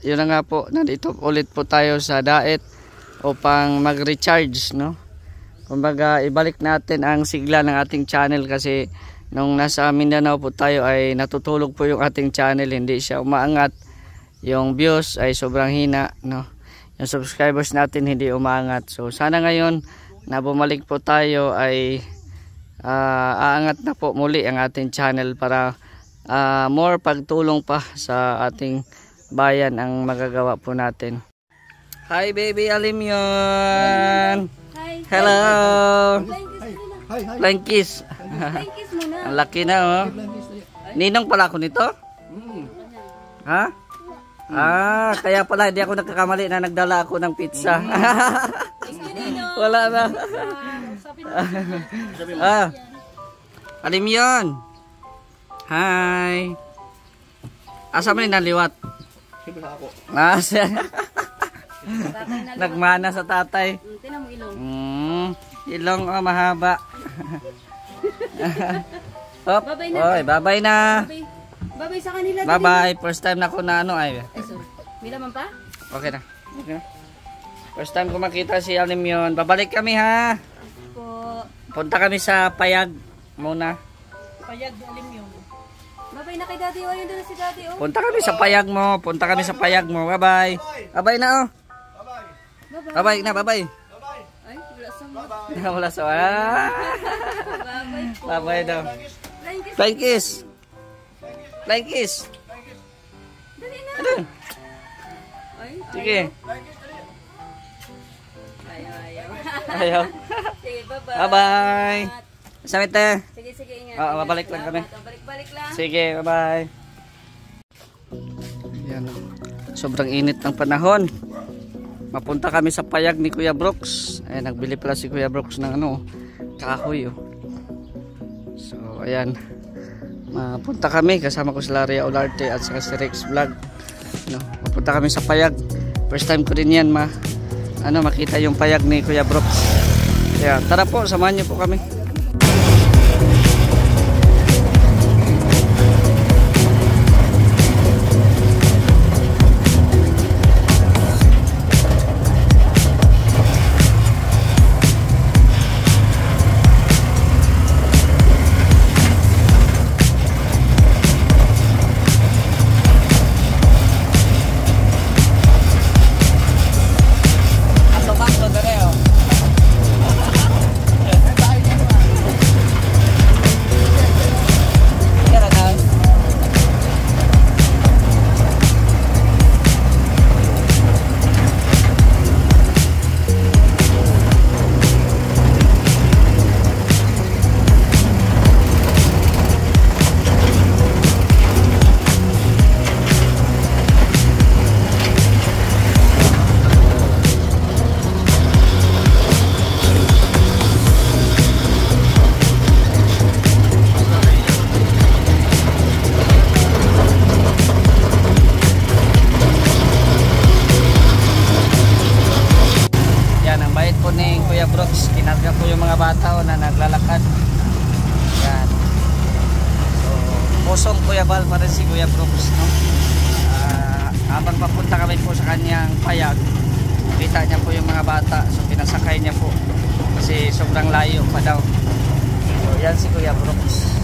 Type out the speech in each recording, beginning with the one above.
yun na nga po, nandito ulit po tayo sa Daet upang mag-recharge, no? Kumbaga, ibalik natin ang sigla ng ating channel kasi nung nasa Mindanao po tayo ay natutulog po yung ating channel, hindi siya umaangat. Yung views ay sobrang hina, no? Yung subscribers natin hindi umaangat. So sana ngayon na bumalik po tayo ay aangat na po muli ang ating channel para more pagtulong pa sa ating bayan ang magagawa po natin. Hi baby Alimyon. Hi. Hello. Hi. Flying kiss. Kiss muna. Ang laki na, oh. Ninong pala ako nito? Ha? Kaya pala hindi ako nagkakamali na nagdala ako ng pizza. Wala na. Alimyon. Hi. Asa mo na liwat? Nagmana sa tatay. Tinan mo ilong. Ilong, oh, mahaba. Hop. Bye-bye na. Oy, bye-bye na. Bye-bye sa kanila. Bye-bye. First time na ako na ano ay. Sorry. May laman pa? Okay na. Okay. First time ko makita si Alimyon. Babalik kami ha. Po. Punta kami sa Payag muna. Payag Alimyon. Bye-bye na kay Daddy. O, yun doon si Daddy. Oh. Punta kami sa Payag mo. Punta kami sa Payag mo. Bye-bye. Bye-bye na oh. Bye-bye na. Bye-bye. Ay, wala sa mo. Wala sa. Bye-bye po. Bye-bye daw. Flying Flying kiss. kiss. Flying kiss. Dali na. Ano? Ay, Sige. Ayaw. Ayaw. Sige, bye-bye. Bye-bye. Samit eh. Sige, ingat. Oo, babalik lang kami. Balik-balik lang. Sige, bye-bye. Yan. Sobrang init ng panahon. Mapunta kami sa Payag ni Kuya Brooks. Ay, nagbili pala si Kuya Brooks ng ano, kahoy. Oh. So, ayan. Mapunta kami kasama ko si Laria Olarte at saka si Rex Vlog. No, mapunta kami sa Payag. First time ko din yan makita yung Payag ni Kuya Brooks. Kaya tara po, samahan niyo po kami. Kinarga po yung mga bata na naglalakad. Yan. So, pusong Kuya Bal pa rin si Kuya Brooks, no? Habang papunta kami po sa kanyang Payag, kita niya po yung mga bata. So pinasakay niya po kasi sobrang layo pa daw. So yan si Kuya Brooks,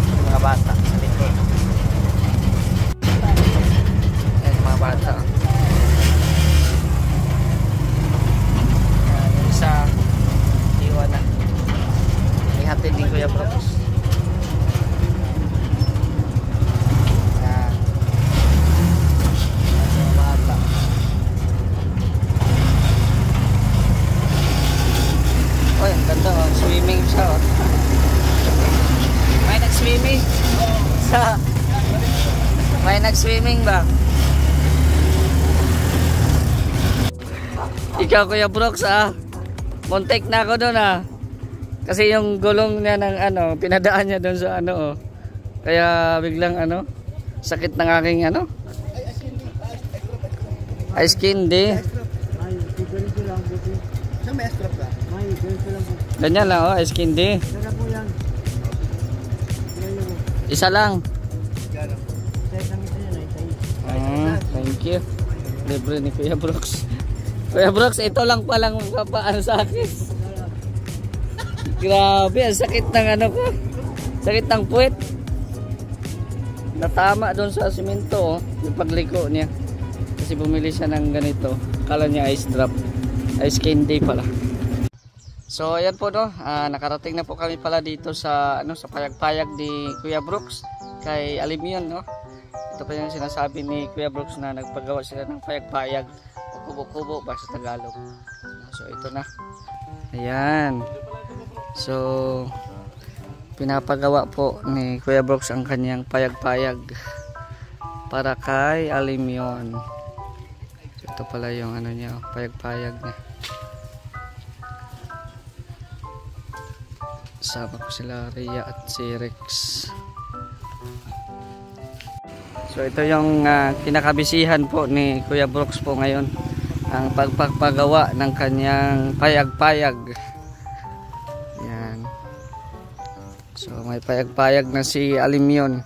yung mga bata sa likod. Yan yung mga bata. Sa iwan na ihatid ni Kuya Brooks. Bata. Oy, ang ganda oh. Swimming siya oh. May nag-swimming may nag-swimming ba? Ikaw Kuya Brooks Montek na ako doon kasi yung gulong niya ng pinadaan niya doon sa kaya biglang sakit ng aking ice candy. Ganyan lang ice candy. Isa lang. Thank you. Libre ni Kuya Brooks. Kuya Brooks, ito lang palang papaano sa akin. Grabe, ang sakit ng ano ko. Sakit ng puwet. Natama doon sa simento, oh, yung pagliko niya. Kasi bumili siya ng ganito. Akala niya ice drop. Ice candy pala. So ayan po, no, nakarating na po kami pala dito sa ano, sa payag-payag ni Kuya Brooks kay Alimion, no. Ito pa yung sinasabi ni Kuya Brooks na nagpagawa sila ng payag-payag o kubo-kubo ba sa Tagalog. So ito na. Ayan. So pinapagawa po ni Kuya Brooks ang kanyang payag-payag para kay Alimion. So ito pala yung ano niya, payag-payag niya. Sama ko sila Rhea at si Rex. So ito yung kinakabisihan po ni Kuya Brooks po ngayon, ang pagpapagawa ng kanyang payag-payag. Yan. So may payag-payag na si Alimion.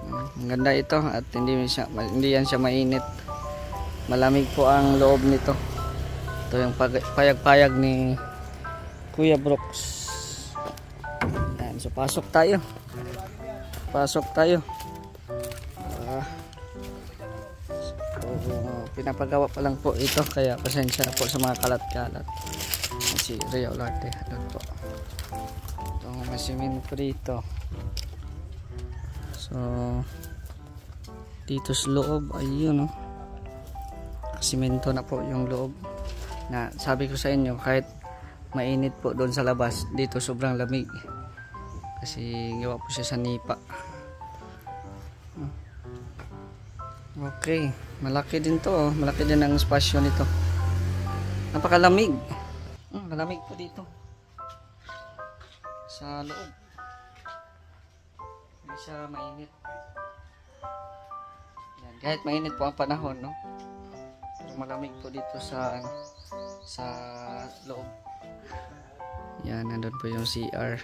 Ang ganda ito at hindi yan siya mainit. Malamig po ang loob nito. Ito yung payag-payag ni Kuya Brooks. Yan. So pasok tayo. Pasok tayo. Pinapagawa pa lang po ito, kaya pasensya na po sa mga kalat-kalat. Si Rhea Olarte doon po. Itong masiminto dito. So dito sa loob, ayun, no, siminto na po yung loob. Na sabi ko sa inyo, kahit mainit po doon sa labas, dito sobrang lamig kasi gawa po siya sa nipa. Okay, malaki din to, oh. Malaki din ang espasyo nito. Napakalamig. Malamig po dito sa loob. Hindi siya mainit. Yan, kahit mainit po ang panahon, no? Pero malamig po dito sa loob. Yan, nandun po yung CR.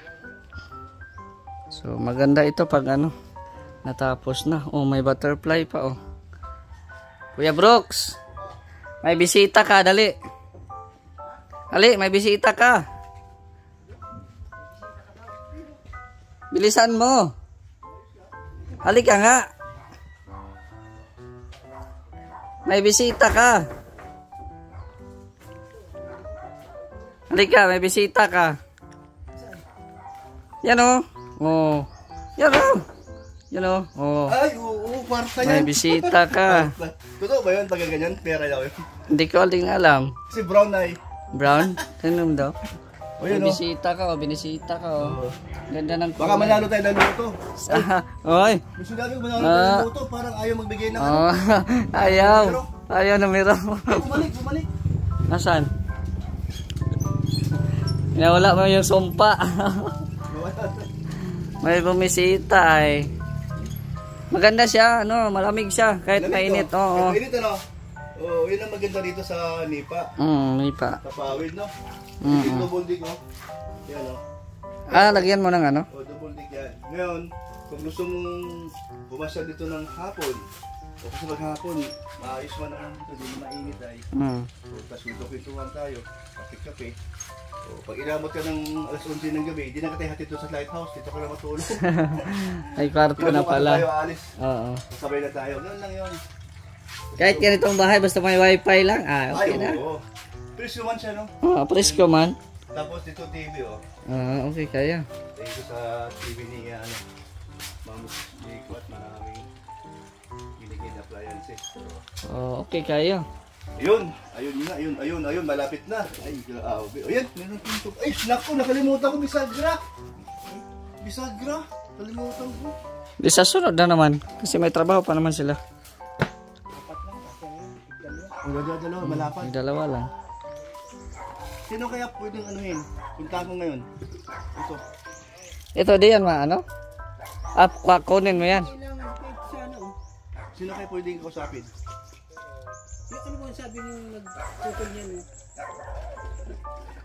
So maganda ito pag ano, natapos na. Oh, may butterfly pa, oh. Kuya Brooks, may bisita ka, dali. Dali, may bisita ka. Bilisan mo. Halika nga. May bisita ka. Halika, may bisita ka. Yan, oh. Oh. Yan, oh. Yan, oh. Oh. Ay, oo, kwarta yan. May bisita ka. Totoo ba yun? Pag ganyan, pera daw yun. Hindi ko alam. Kasi brown na eh. Brown? Tanong daw. O May yun, oh. bisita ka, o binisita ka, o. Ganda ng Baka manalo tayo ng luto. Oy. Gusto namin manalo tayo ng luto. Parang ayaw magbigay ng ano. Ayaw. Ayaw na miro. Bumalik. Nasaan? Wala mo yung sumpa. May bumisita ay. Maganda siya, ano, malamig siya kahit mainit. Oo. Mainit, ano? Oh, yun ang maganda dito sa Nipa. Nipa. Sa Pawid, no? Yung double dig, no? Yan, no? Lagyan mo ng ano? Oh, double dig yan. Ngayon, kung gusto mong bumasya dito ng hapon, o kasi maghapon, maayos man naman dito, hindi mainit ay. Tapos kwento-kwentuhan tayo, kape-kape. So, pag inabot ka ng alas 11 ng gabi, hindi na ka tayo hatid doon sa lighthouse, dito ka na matulog. Ay, kwarto na pala. Tayo alis. Oo. Sabay na tayo. Ganun lang yun. Kahit ganitong bahay, basta may wifi lang, okay na. Oo. Presko man siya, no? Presko man. Tapos dito TV, oh. Okay, kaya. Dito sa TV ni, Ma'am Jico at maraming binigay na appliances. Okay, kaya. Ayun, malapit na. Ay, grabe. Ayan, meron pinto. Ay, naku, nakalimutan ko, bisagra. Kalimutan ko. Di sa sunod na naman, kasi may trabaho pa naman sila. Ang dalawa, malapad. May dalawa lang. Sino kaya pwedeng anuhin? Punta ko ngayon. Ito di yan, ano? Kunin mo yan. Sino kaya pwedeng kausapin? Ano ba sabi niyong nag-tukol niyan?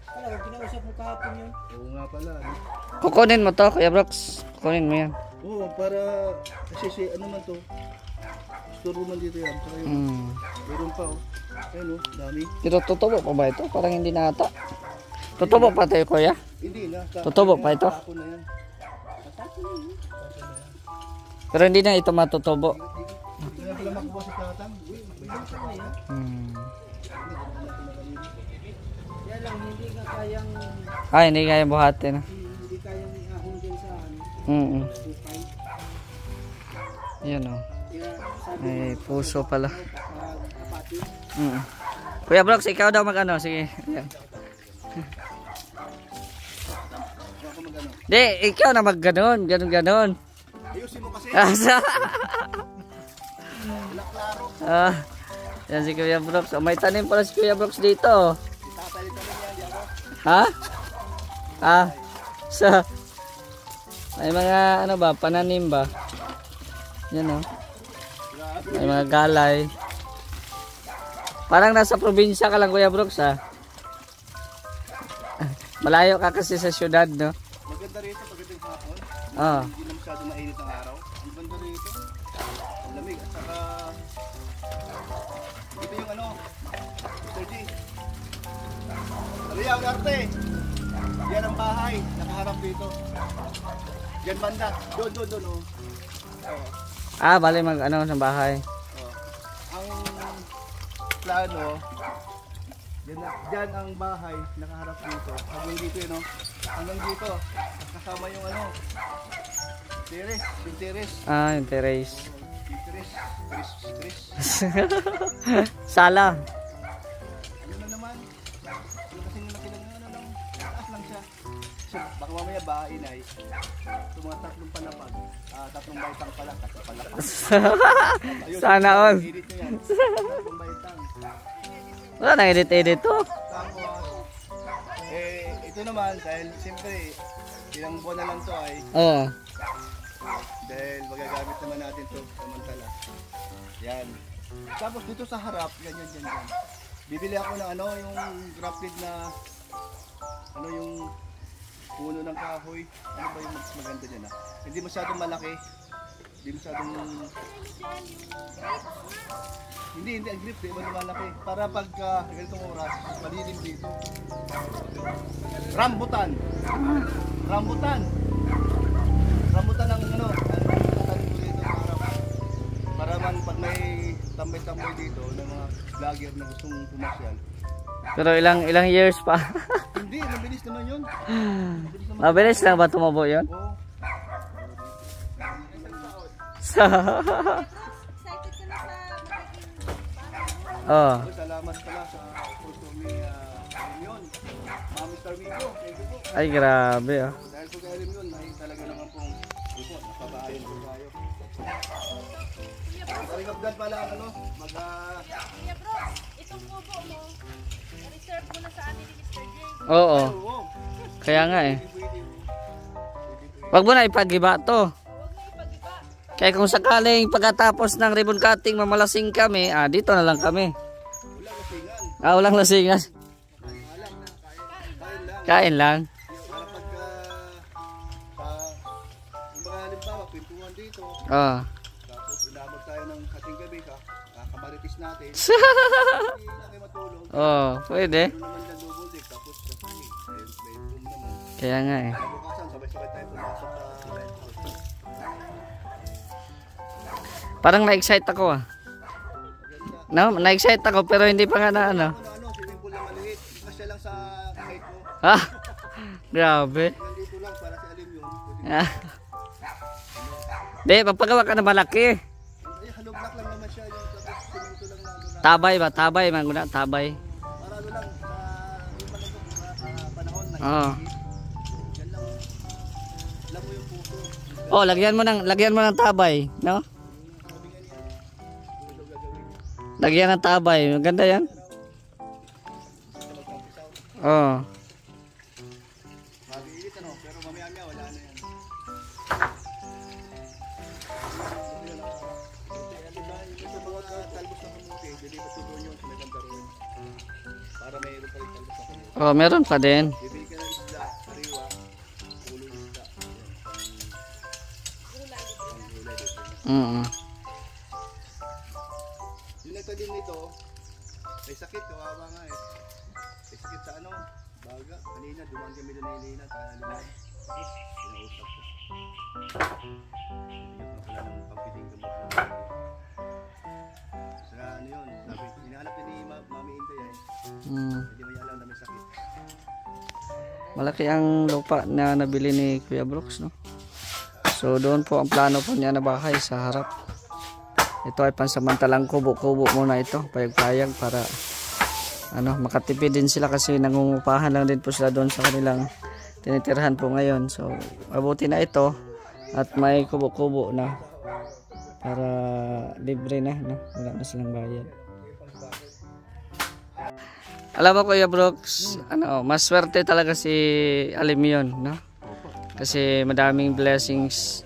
Wala, kinausap mo kahapon yun. Oo nga pala. Kukunin mo to, Kuya Brooks. Kukunin mo yan. Oo, para kasi ano man to. turunan dito yan. Saka yung, meron pa oh. Ayun oh, dami. Pero tutubo pa ba ito? Parang hindi na ata. Tutubo pa tayo, kuya? Hindi na. Tutubo pa ito? Tapon na yan. Tapon na yan. Pero hindi na ito matutubo. Kaya pala makuha sa tatang. Yan lang, hindi ka kayang, Hindi kaya buhatin. hindi kayang iahon din sa ano, upay. Yan o. Kaya sabi May puso pala. kapatid, Kuya Brox, ikaw daw mag-ano. Sige. Ayan. Di, ikaw na mag-ganon. Ganon. Ayusin mo kasi. Yan si Kuya Brox. May tanim pala si Kuya Brox dito. Itatalit kami yan. Di ako. Ha? May mga ano ba, pananim ba? Yan o. May mga galay. Parang nasa probinsya ka lang, Kuya Brox, ha? Malayo ka kasi sa syudad, no? Maganda rito pagdating hapon. Oo. Hindi na masyado mainit ang araw. Ang ganda rito. Ang lamig. At saka ito yung ano, Mr. G. Ariya, arte. Yan ang bahay. Nakaharap dito. Yan banda. Doon. Oh. Bali mag-ano sa bahay. Ang plano, dyan ang bahay, nakaharap dito. Hanggang dito yun, no? Hanggang dito. Kasama yung ano, terrace. Yung terrace. Yung terrace. Yung terrace. Sala. Ano na naman? Ano kasing laki lang, ano lang. Taas lang siya. So, baka mamaya bahain ay ito mga tatlong palapag. Tatlong baitang pala. Tatlong palapag. Ayun, Sana all. edit nyo yan. Tatlong baitang. Wala nang edit-edit to. Tapos, ito naman, dahil siyempre, ilang buwan na lang to ay, Oo. dahil magagamit naman natin to samantala. Yan. Tapos dito sa harap, ganyan. Bibili ako ng ano, yung grafted na, ano yung puno ng kahoy. Ano ba yung mas maganda dyan Hindi masyadong malaki. Hindi masyadong... Hindi ang grip, di ba lumalaki? Para pagka ganitong oras, malilim dito. Rambutan ang ano, tanim ko dito sa harap. Para man pag may tambay-tambay dito ng mga vlogger na gustong pumasyal. Pero ilang years pa. Hindi, mabilis naman yun. Mabilis lang ba tumubo yun? Oo. Oo. Salamat pala sa puso ni Reunion. Mr. Migo, thank you po. Ay, grabe Dahil po kay Reunion, ay talaga naman pong ipon, napabahayan po tayo. Karing of God pala, ano, Kuya Bro, itong kubo mo, reserve mo na sa amin ni Mr. J. Oo. Oo. Kaya nga Pwede. Wag mo na ipagiba to. Huwag mo ipag-iba. Kaya kung sakaling pagkatapos ng ribbon cutting mamalasing kami, dito na lang kami. Wala lasingan. Walang lasingan. Kain lang. Para pagka, kumbaga halimbawa, pintuan dito, Oo. tapos inabot tayo ng hating gabi, kamaritis natin, hindi na kayo matulog. Oo, pwede. Meron naman dyan double deck, tapos kasali, bedroom naman. Kaya nga Bukasan, sabay-sabay tayo pumasok sa penthouse. Parang na-excite ako No, na-excite ako pero hindi pa nga na ano. Ano, swimming pool na maliit, kasya lang sa height mo. Grabe. Nandito lang para si Alim yun. Di, papagawa ka na malaki. Ay, hollow block lang naman siya, yung tapos simento lang na. Tabay ba? Tabay, manguna, tabay. Para ano lang, yung panahon na Oo. yan lang, alam mo yung puso. Oh, lagyan mo ng tabay, no? Lagyan ng tabay, maganda yan. Oh. Mabilis ano, pero mamaya-maya wala na yan. Sa mga talbos na kamuti, dilipat ko doon yun sa may bandaron. Para mayroon pa rin talbos na kamuti. Oh, meron pa din. Bibili ka ng isda, sariwa, ulo isda. Mm. din nito, may sakit, kawawa nga eh. May sakit sa ano, baga. Kanina, dumaan kami doon na Elena, kaya pinausap ko. Bigyan ko pala ng pampiling gamot na. Sa ano yun, sabi, hinahanap din ni Mami Inday eh. Hindi mo niya alam na may sakit. Malaki ang lupa na nabili ni Kuya Brooks, no? So doon po ang plano po niya na bahay sa harap. Ito ay pansamantalang kubo-kubo muna ito, payag-payag para ano, makatipid din sila kasi nangungupahan lang din po sila doon sa kanilang tinitirhan po ngayon. So mabuti na ito at may kubo-kubo na para libre na, no? Wala na silang bayad. Alam mo Kuya Brooks, ano, mas swerte talaga si Alimion, no? Kasi madaming blessings.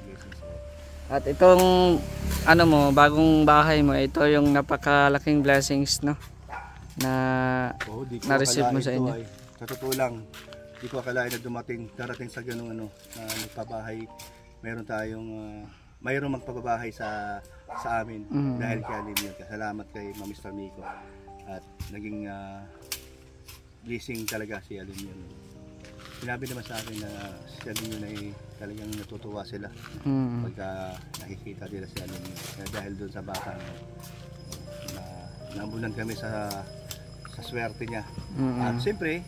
At itong ano mo, bagong bahay mo, ito yung napakalaking blessings, no? Na na-receive mo sa inyo. Sa totoo lang, di ko akalain na darating sa ganung ano, na magpabahay. Mayroong magpabahay sa amin dahil kay Alimion. Salamat kay Mr. Miko. At naging blessing talaga si Alimion. Sinabi naman sa akin na si Alimion ay talagang natutuwa sila pagka nakikita nila si Alimion. Dahil doon sa bata na naambulan kami sa swerte niya. At siyempre,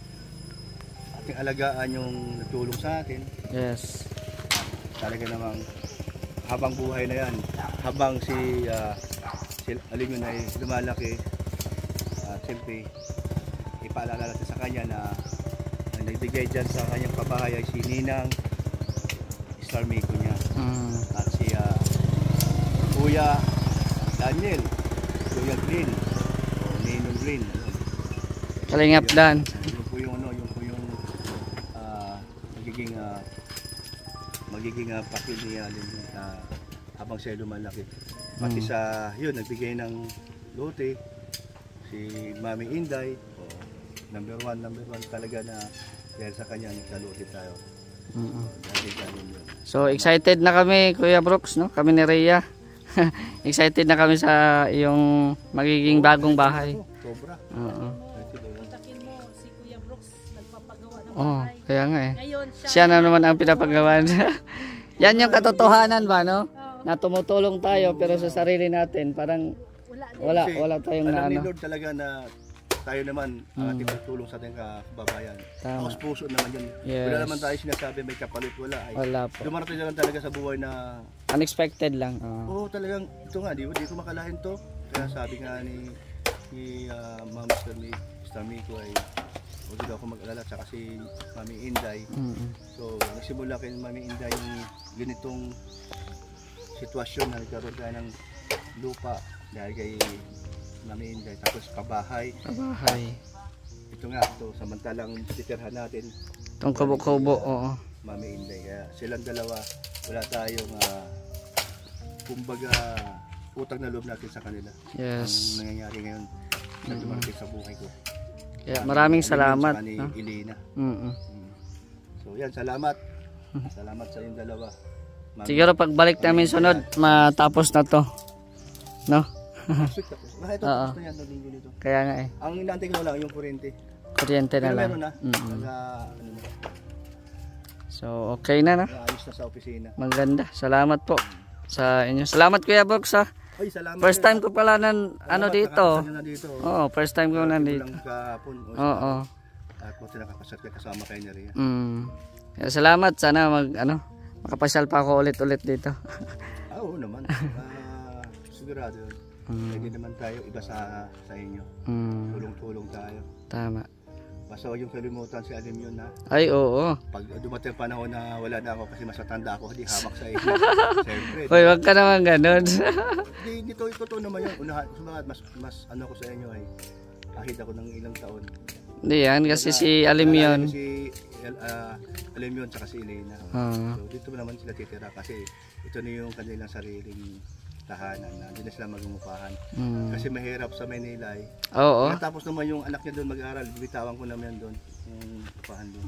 ating alagaan yung natulong sa atin. Yes. Talaga namang habang buhay na yan, habang si Alimion ay lumalaki, siyempre, ipaalala natin sa kanya na nagbigay dyan sa kanyang pabahay ay si Ninang Star Miko niya at si Kuya Daniel, Kuya Green o Ninong Green, Kalingap Dan. yung po yung magiging pakil ni Alimion habang siya lumalaki. Pati sa yun, nagbigay ng lote si Mami Inday, number one talaga na dahil sa kanya nagsaluti tayo. So excited na kami Kuya Brooks, no? Kami ni Rhea. Excited na kami sa iyong magiging bagong bahay. Sobra. Kontakin mo si Kuya Brooks, nagpapagawa ng Oh, bahay. kaya nga eh. Ngayon, Siya na naman ang pinapagawa. Yan yung katotohanan ba, no? Na tumutulong tayo pero sa sarili natin parang wala tayong Alam na ni ano. Lord talaga na tayo naman ang ating pagtulong sa ating kababayan. Tama. Tapos puso naman yun. Yes. Wala naman tayo sinasabi may kapalit, wala. Wala po. Dumarating na lang talaga sa buhay na Unexpected lang. talagang ito nga, di ko makalahin to. Kaya sabi nga ni Ma'am Mr. Miko ay huwag daw ako mag-alala, tsaka si Mami Inday. So nagsimula kay Mami Inday yung ganitong sitwasyon na nagkaroon tayo ng lupa dahil kay Mami Inday, tapos pabahay. Ito nga, samantalang titirhan natin Itong kubo-kubo, oo. Mami Inday. Kaya silang dalawa, wala tayong kumbaga utang na loob natin sa kanila. Yes. Ang nangyayari ngayon na dumating sa buhay ko. Kaya maraming salamat. Ni No? Elena. Mm-mm. So yan, salamat. Salamat sa inyong dalawa. Mami, Siguro pagbalik namin sunod, matapos na to. No? sweet tapos. Ito, Oo. tapos na yan, linggo nito. Kaya nga eh. Ang inaantay ko lang yung kuryente. Kuryente na Pero lang. meron na. Ano na. So okay na, no? Ayos na sa opisina. Maganda. Salamat po sa inyo. Salamat Kuya Brooks, ha. Ay, salamat. First time ko pala dito. Dito. Oo, first time ko nandito. Lang kahapon. Oo. At buti nakapasat ka kasama kay Nerea. Kaya salamat. Sana makapasyal pa ako ulit-ulit dito. Oo naman. Sigurado yun. Pwede naman tayo iba sa inyo. Tulong-tulong tayo. Tama. Basta huwag yung kalimutan si Alimion na. Ay, oo. Pag dumating panahon na wala na ako kasi mas matanda ako, hindi hamak sa inyo. Siyempre. Hoy, wag ka naman ganun. Dito totoo naman yun. Unahan, mas ano ko sa inyo ay ahid ako ng ilang taon. Hindi yan, kasi si Alimion. Si Alimion tsaka si Elena. So dito naman sila titira kasi ito na yung kanilang sariling tahanan na hindi na sila mag-umupahan. Kasi mahirap sa Manila eh. Oo. Tapos naman yung anak niya doon mag-aaral, bibitawan ko naman doon yung upahan doon.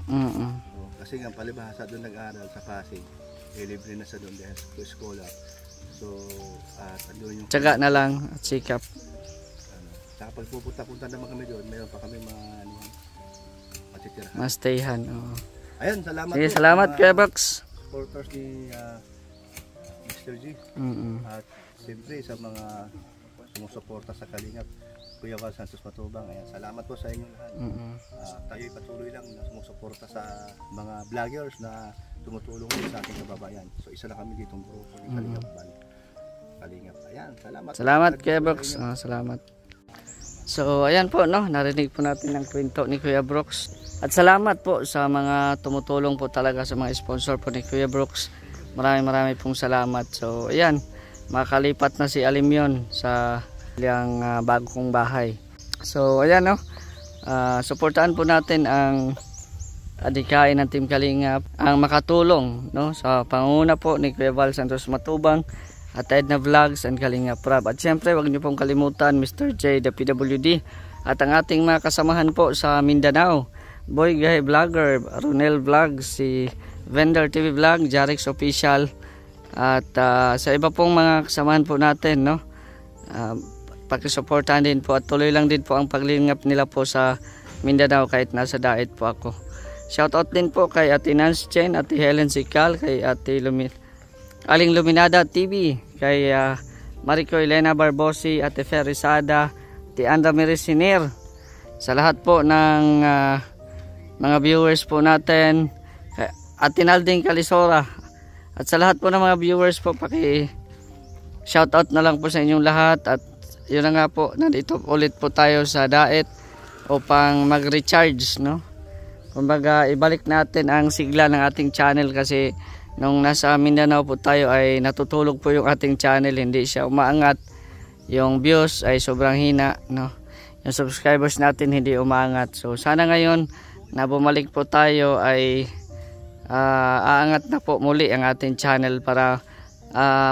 So, kasi nga palibhasa doon nag-aaral sa Pasig, libre na sa doon dahil sa scholar. So, andun yung Tiyaga na lang at sikap. Saka pag pupunta naman kami doon, mayroon pa kami matitirahan. Mastayhan. Oo. Ayun, salamat Sige, po, salamat mga Kuya Brox. supporters ni Mr. G. At siyempre sa mga sumusuporta sa Kalingap, Kuya Val Santos Matubang. Ayan, salamat po sa inyo lahat. Tayo'y patuloy lang na sumusuporta sa mga vloggers na tumutulong din sa ating kababayan. So isa na kami ditong grupo ni Kalingap Val. Kalingap. Ayan, salamat. Salamat Kuya Brox. Salamat. So ayan po, no, narinig po natin ang kwento ni Kuya Brox. At salamat po sa mga tumutulong po talaga sa mga sponsor po ni Kuya Brox. Marami pong salamat. So ayan, makalipat na si Alimyon sa kanyang bago kong bahay. So ayan, no, suportahan po natin ang adhikain ng Team Kalingap, ang makatulong, no, sa pangunguna po ni Kuya Val Santos Matubang at Edna Vlogs and Kalingap Prab. At syempre wag niyo pong kalimutan Mr. J, the PWD, at ang ating mga kasamahan po sa Mindanao, Boy Guy Vlogger, Ronel Vlogs, si Vendor TV Vlog, Jarix Official, at sa iba pong mga kasamahan po natin, no, pakisuportahan din po at tuloy lang din po ang paglingap nila po sa Mindanao kahit nasa daet po ako. Shoutout din po kay Ate Nance Chen, Ate Helen Sikal, kay Ate Aling Luminada TV, kay Marico Elena Barbosi, Ate Ferisada, Ate Andra Meresinir, sa lahat po ng mga viewers po natin, kay Ate Nalding Calisora, at sa lahat po ng mga viewers po, shoutout na lang po sa inyong lahat. At yun na nga po, nandito ulit po tayo sa daet upang mag-recharge, no? Kumbaga ibalik natin ang sigla ng ating channel kasi nung nasa Mindanao po tayo ay natutulog po yung ating channel, hindi siya umaangat, yung views ay sobrang hina, no? Yung subscribers natin hindi umaangat. So sana ngayon na bumalik po tayo ay aangat na po muli ang ating channel para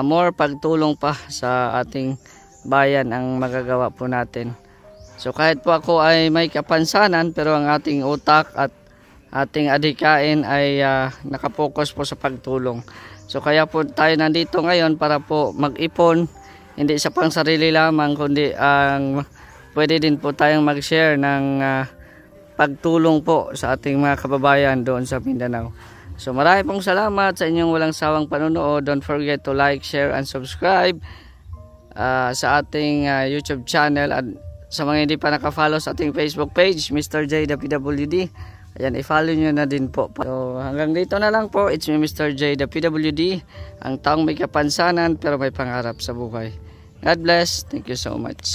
more pagtulong pa sa ating bayan ang magagawa po natin. So kahit po ako ay may kapansanan, pero ang ating utak at ating adhikain ay nakapokus po sa pagtulong. So kaya po tayo nandito ngayon para po mag-ipon, hindi sa pang sarili lamang, kundi pwede din po tayong mag-share ng pagtulong po sa ating mga kababayan doon sa Mindanao. So marami pong salamat sa inyong walang sawang panonood. Don't forget to like, share, and subscribe sa ating YouTube channel, at sa mga hindi pa nakafollow sa ating Facebook page, Mr. J, the PWD, ayan, i-follow nyo na din po. So hanggang dito na lang po. It's me, Mr. J, the PWD, ang taong may kapansanan pero may pangarap sa buhay. God bless. Thank you so much.